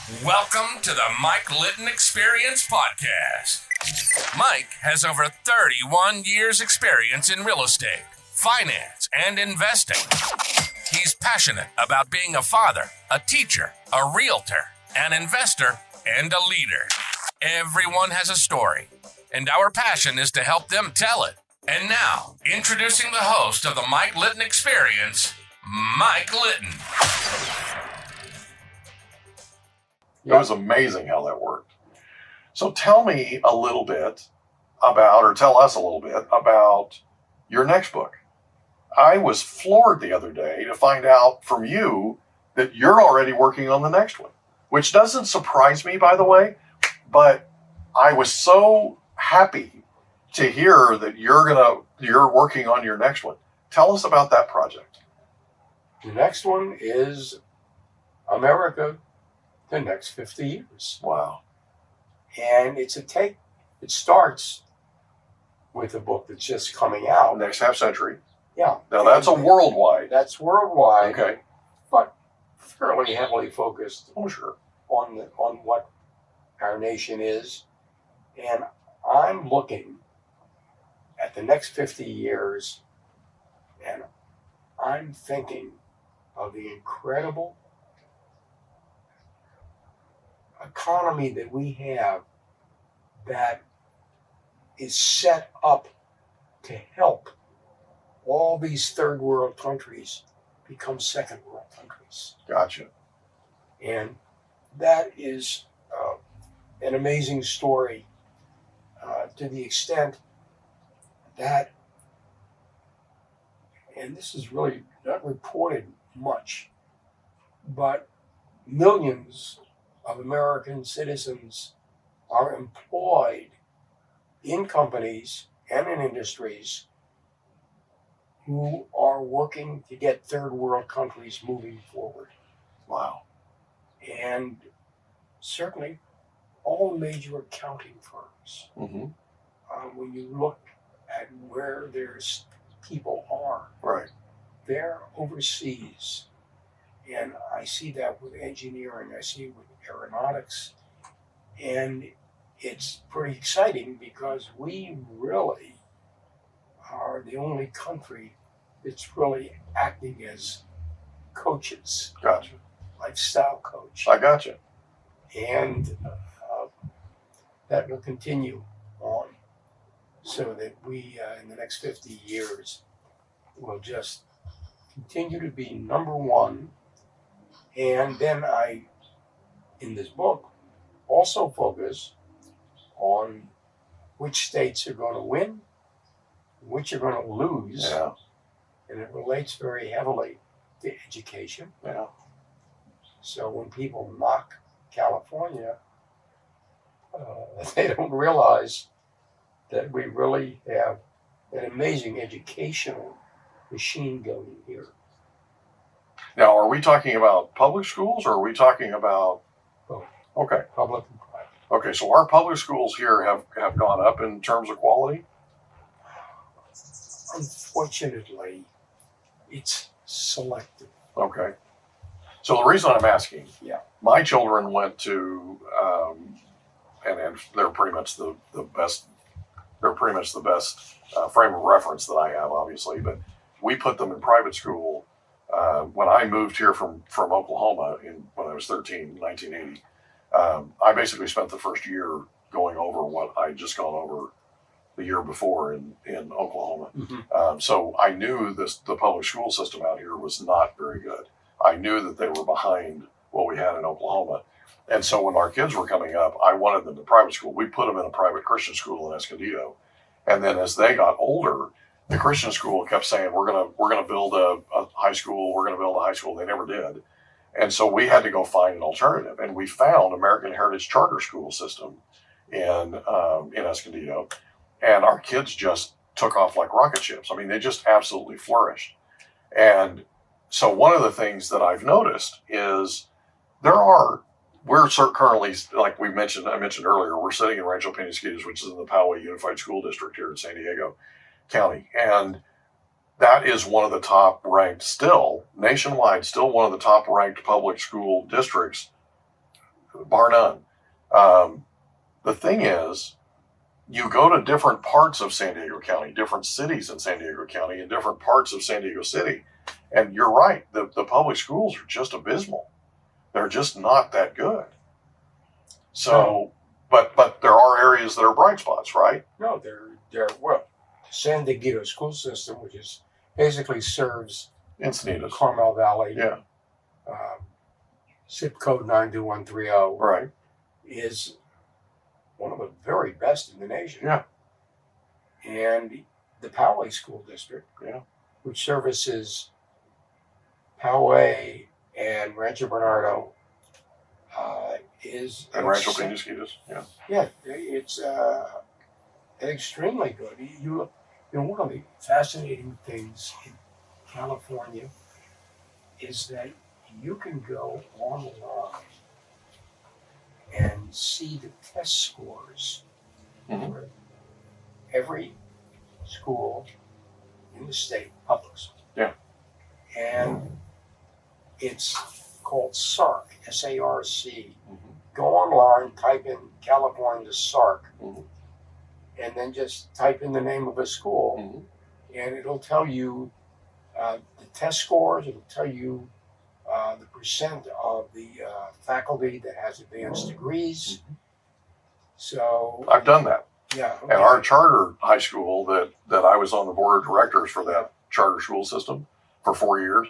Welcome to the Mike Litton Experience Podcast. Mike has over 31 years experience in real estate, finance, and investing. He's passionate about being a father, a teacher, a realtor, an investor, and a leader. Everyone has a story, and our passion is to help them tell it. And now, introducing the host of the Mike Litton Experience, Mike Litton. It was amazing how that worked. So tell me a little bit about, or tell us a little bit about your next book. I was floored the other day to find out from you that you're already working on the next one, which doesn't surprise me, by the way, but I was so happy to hear that you're working on your next one. Tell us about that project. The next one is America, the next 50 years. Wow. And it starts with a book that's just coming out. Next half century. Yeah. Now that's a worldwide. That's worldwide. Okay. But fairly heavily focused Oh, sure. on what our nation is. And I'm looking at the next 50 years, and I'm thinking of the incredible economy that we have that is set up to help all these third world countries become second world countries. Gotcha. And that is an amazing story to the extent that, and this is really not reported much, but millions of American citizens are employed in companies and in industries who are working to get third world countries moving forward. Wow. And certainly all major accounting firms, Mm-hmm. when you look at where their people are, Right. they're overseas. And I see that with engineering, I see it with aeronautics, and it's pretty exciting because we really are the only country that's really acting as coaches, Gotcha. lifestyle coach, I gotcha. and that will continue on so that we, in the next 50 years, will just continue to be number one. And then I, in this book, also focus on which states are going to win, which are going to lose. Yeah. And it relates very heavily to education. Yeah. So when people mock California, they don't realize that we really have an amazing educational machine going here. Now, are we talking about public schools or are we talking about? Both. Okay. Public and private. Okay. So our public schools here have gone up in terms of quality? Unfortunately, it's selective. Okay. So the reason I'm asking, Yeah. my children went to, and they're pretty much the best. They're pretty much the best frame of reference that I have, obviously. But we put them in private school when I moved here from Oklahoma when I was 13, 1980. I basically spent the first year going over what I'd just gone over the year before in Oklahoma. Mm-hmm. So I knew the public school system out here was not very good. I knew that they were behind what we had in Oklahoma. And so when our kids were coming up, I wanted them to private school. We put them in a private Christian school in Escondido. And then as they got older, the Christian school kept saying, we're gonna build a high school, we're gonna build a high school. They never did. And so we had to go find an alternative. And we found American Heritage Charter School System in Escondido. And our kids just took off like rocket ships. I mean, they just absolutely flourished. And so one of the things that I've noticed is we're currently, like I mentioned earlier, we're sitting in Rancho Penasquitos, which is in the Poway Unified School District here in San Diego County. And that is one of the top ranked still, nationwide, still one of the top ranked public school districts bar none. The thing is, you go to different parts of San Diego County, different cities in San Diego County, and different parts of San Diego City, and you're right. The public schools are just abysmal. They're just not that good. So, but there are areas that are bright spots, right? No, they're well, San Diego school system, which is basically serves Encinitas. Carmel Valley, Yeah. zip code 92130, Right. is one of the very best in the nation. Yeah. And the Poway School District, Yeah. which services Poway and Rancho Bernardo, is And Rancho Penasquitos. Yeah. Yeah, it's extremely good. You know, one of the fascinating things in California is that you can go online and see the test scores Mhm. for every school in the state, public school. Yeah. And it's called SARC, SARC. Mhm. Go online, type in California SARC, Mhm. and then just type in the name of a school, Mhm. and it'll tell you the test scores. It'll tell you the percent of the faculty that has advanced degrees. So I've done that. yeah, And our charter high school that I was on the board of directors for that charter school system for 4 years,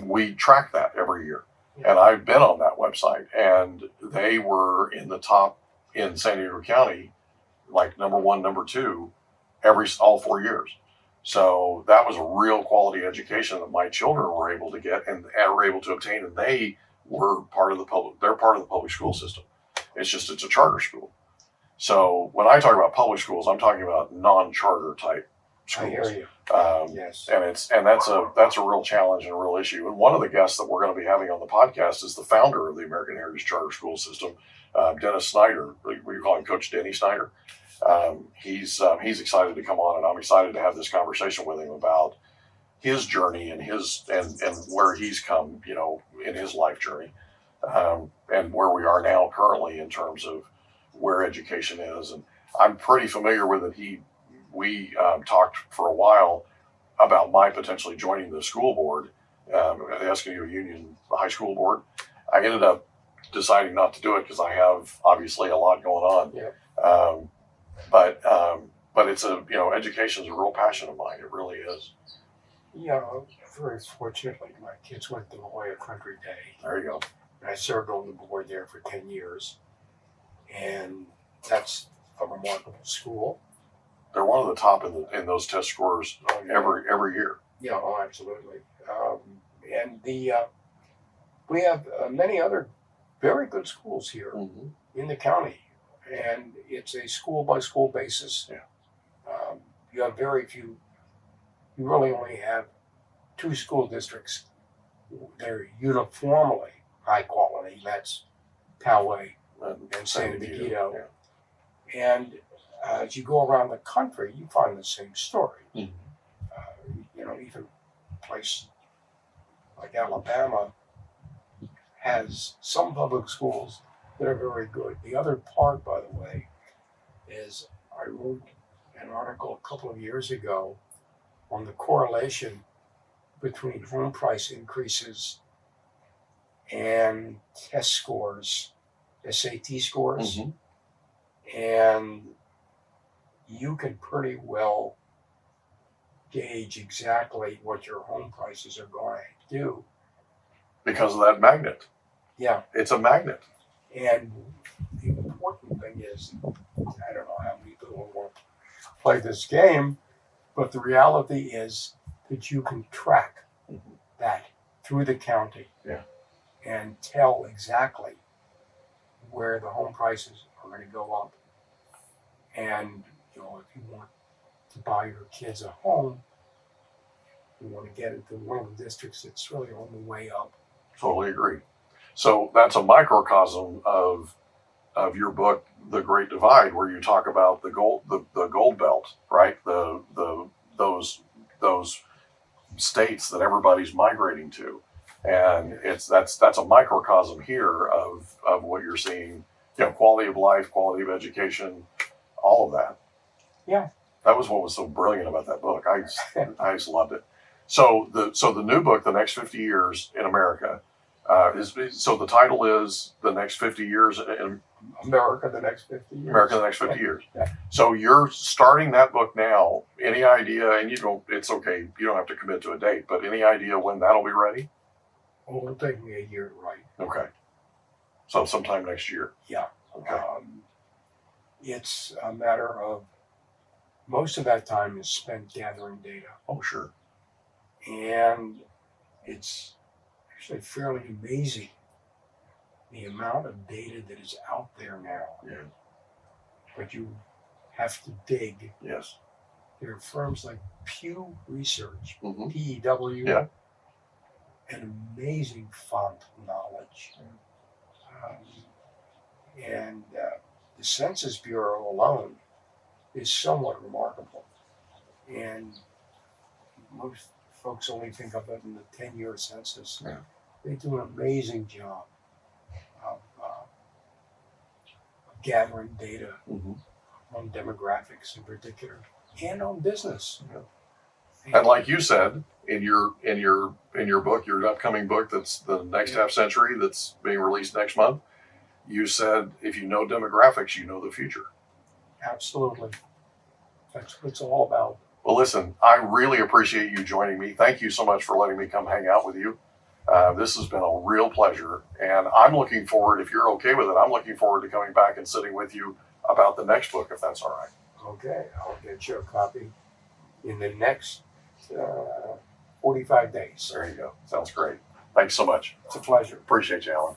we track that every year. And I've been on that website, and they were in the top in San Diego County, like number one, number two, all 4 years. So that was a real quality education that my children were able to get and were able to obtain, and they were part of the public. They're part of the public school system. It's a charter school. So when I talk about public schools, I'm talking about non-charter type I hear schools. you. Yes. And that's a real challenge and a real issue. And one of the guests that we're going to be having on the podcast is the founder of the American Heritage Charter School System, Dennis Snyder. We call him Coach Denny Snyder. He's excited to come on, and I'm excited to have this conversation with him about his journey and and where he's come, in his life journey, and where we are now currently in terms of where education is. And I'm pretty familiar with it. We talked for a while about my potentially joining the school board, the Escondido Union High School Board. I ended up deciding not to do it because I have obviously a lot going on. Yeah. But it's education is a real passion of mine. It really is. Yeah, very fortunately, my kids went to La Jolla Country Day. There you go. I served on the board there for 10 years. And that's a remarkable school. They're one of the top in those test scores every year. Yeah, oh, absolutely. And we have many other very good schools here in the county. And it's a school by school basis. Yeah. You have very few, you really only have 2 school districts. They're uniformly high quality. That's Poway and San Diego. Yeah. And as you go around the country, you find the same story. Mhm. Even a place like Alabama has some public schools that are very good. The other part, by the way, is I wrote an article a couple of years ago on the correlation between home price increases and test scores, SAT scores. Mhm. And you can pretty well gauge exactly what your home prices are going to do. Because of that magnet. Yeah. It's a magnet. And the important thing is, I don't know how many people want to play this game, but the reality is that you can track that through the county. Yeah. And tell exactly where the home prices are going to go up. And, if you want to buy your kids a home, you want to get into one of the districts that's really on the way up. Totally agree. So that's a microcosm of your book, The Great Divide, where you talk about the gold belt, right? Those states that everybody's migrating to. And that's a microcosm here of what you're seeing, quality of life, quality of education, all of that. Yeah. That was what was so brilliant about that book. I just loved it. So the new book, The Next 50 Years in America, so the title is The Next 50 Years in America the Next 50 Years. America the Next 50 Years. Yeah. So you're starting that book now. Any idea, and it's okay, you don't have to commit to a date, but any idea when that'll be ready? Oh, it'll take me a year to write. Okay. So sometime next year. Yeah. Okay. It's a matter of, most of that time is spent gathering data. Oh, sure. And it's actually fairly amazing the amount of data that is out there now. Yeah. But you have to dig. Yes. There are firms like Pew Research, Mm-hmm. PEW, Yeah. an amazing font knowledge. And the Census Bureau alone is somewhat remarkable. And most folks only think of it in the 10-year census. Yeah. They do an amazing job of gathering data Mm-hmm. on demographics in particular and on business. Yeah. And like you said, in your book, your upcoming book, that's the next half century, that's being released next month, you said if you know demographics, you know the future. Absolutely. That's what it's all about. Well, listen, I really appreciate you joining me. Thank you so much for letting me come hang out with you. This has been a real pleasure, and I'm looking forward, if you're okay with it, I'm looking forward to coming back and sitting with you about the next book, if that's all right. Okay, I'll get you a copy in the next 45 days. There you go. Sounds great. Thanks so much. It's a pleasure. Appreciate you, Alan.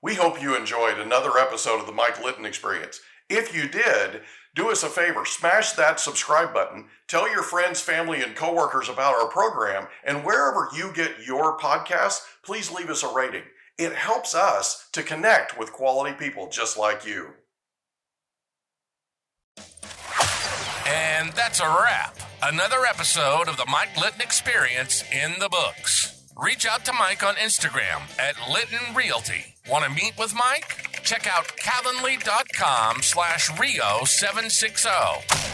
We hope you enjoyed another episode of the Mike Litton Experience. If you did, do us a favor, smash that subscribe button, tell your friends, family, and coworkers about our program, and wherever you get your podcasts, please leave us a rating. It helps us to connect with quality people just like you. And that's a wrap. Another episode of the Mike Litton Experience in the books. Reach out to Mike on Instagram at Litton Realty. Want to meet with Mike? Check out calendly.com/Rio760.